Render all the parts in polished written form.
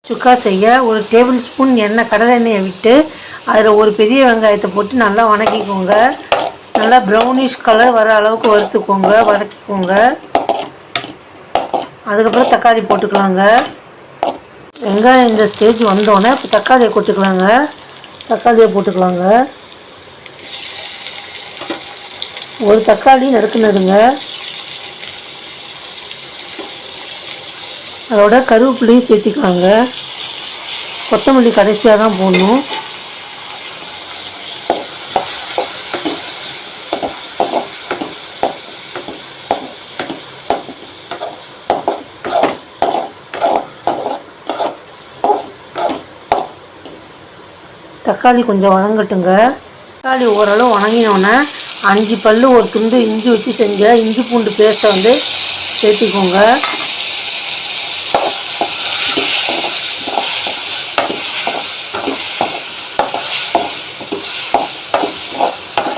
சுக்கா செய்ய ஒரு table spoon எண்ணெய் கடலை எண்ணெயை விட்டு அதில் ஒரு பெரிய வெங்காயத்தை போட்டு நல்லா வணக்கிக்கோங்க. நல்லா ப்ரௌனிஷ் கலர் வர அளவுக்கு வதக்கிக்கோங்க. அதுக்கப்புறம் தக்காளி போட்டுக்கலாங்க. வெங்காயம் இந்த ஸ்டேஜ் வந்தோடனே இப்போ தக்காளியை போட்டுக்கலாங்க. ஒரு தக்காளி நறுக்குனதுங்க. அதோட கருவேப்பிலையும் சேர்த்திக்கலாங்க. கொத்தமல்லி கடைசியாக தான் போடணும். தக்காளி கொஞ்சம் வதங்கட்டுங்க. தக்காளி ஓரளவு வதங்கினோன்னே 5 பல் ஒரு துண்டு இஞ்சி வச்சு செஞ்ச இஞ்சி பூண்டு பேஸ்ட்டை வந்து சேர்த்திக்கோங்க.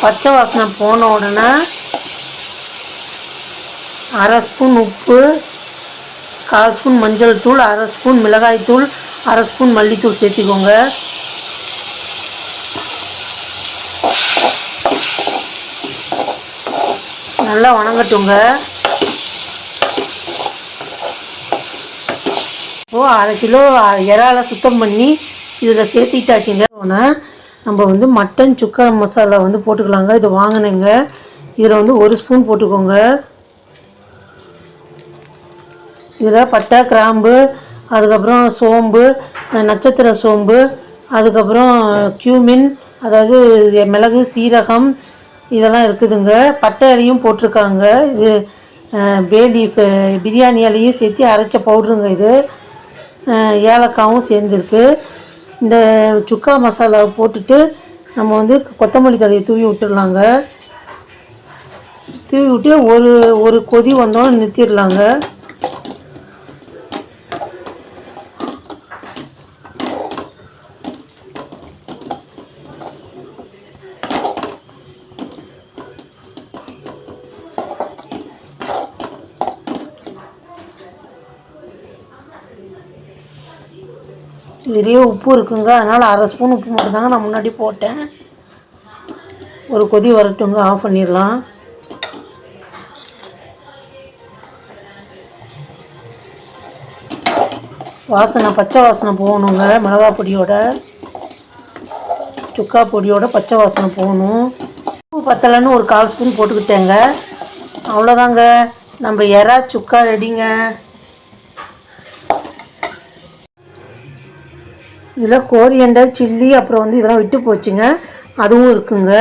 பச்சை வாசனை போன உடனே 1/2 ஸ்பூன் உப்பு, 1/4 ஸ்பூன் மஞ்சள் தூள், 1/2 ஸ்பூன் மிளகாய் தூள், 1/2 ஸ்பூன் மல்லித்தூள் சேர்த்திக்கோங்க. நல்லா வணங்கட்டுங்க. இப்போது 1/2 கிலோ இறாலை சுத்தம் பண்ணி இதில் சேர்த்திட்டாச்சுங்க. நம்ம வந்து மட்டன் சுக்கா மசாலா வந்து போட்டுக்கலாங்க. இது வாங்கினேங்க. இதில் வந்து 1 ஸ்பூன் போட்டுக்கோங்க. இதில் பட்டை, கிராம்பு, அதுக்கப்புறம் சோம்பு, நட்சத்திர சோம்பு, அதுக்கப்புறம் கியூமின், அதாவது மிளகு, சீரகம் இதெல்லாம் இருக்குதுங்க. பட்டை இலையும் போட்டிருக்காங்க. இது பே லீஃப் பிரியாணி இலையும் சேர்த்து அரைச்ச பவுட்ருங்க. இது ஏலக்காவும் சேர்ந்துருக்கு. இந்த சுக்கா மசாலாவை போட்டுட்டு நம்ம வந்து கொத்தமல்லி தழையை தூவி விட்டுடலாங்க. தூவி விட்டு ஒரு கொதி வந்தோன்னு நிறுத்திடலாங்க. இதுலேயே உப்பு இருக்குங்க. அதனால் 1/2 ஸ்பூன் உப்பு மட்டும்தாங்க நான் முன்னாடி போட்டேன். ஒரு கொதி வரட்டுங்க. ஆஃப் பண்ணிடலாம். பச்சை வாசனை போகணுங்க. மிளகா பொடியோட சுக்கா பொடியோட பச்சை வாசனை போகணும். உப்பு பத்தலைன்னு ஒரு 1/4 ஸ்பூன் போட்டுக்கிட்டேங்க. அவ்வளோதாங்க, நம்ம இறா சுக்கா ரெடிங்க. இதில் கோரியண்டர், சில்லி, அப்புறம் வந்து இதெல்லாம் விட்டு போச்சுங்க. அதுவும் இருக்குங்க.